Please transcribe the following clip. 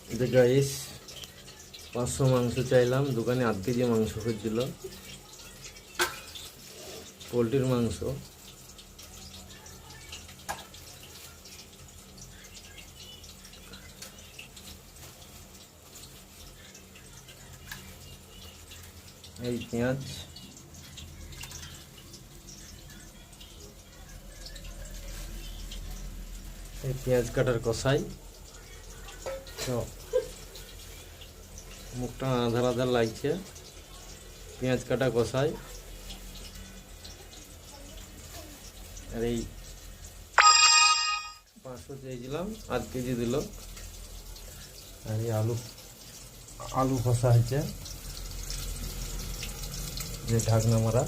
যে গাইস 500 মাংস চাইলাম, দোকানে 8 কেজি মাংস খুঁজছিল, পোলট্রির মাংস। এই পেঁয়াজ, এই পেঁয়াজ কাটার কষাই। তো মুখটা আধার আধার লাগছে, পেঁয়াজ কাটা কষাই। আর এই 500 চেয়েছিলাম, 8 কেজি দিল। আর এই আলু আলু কষা হয়েছে, যে ঢাকনা মারা।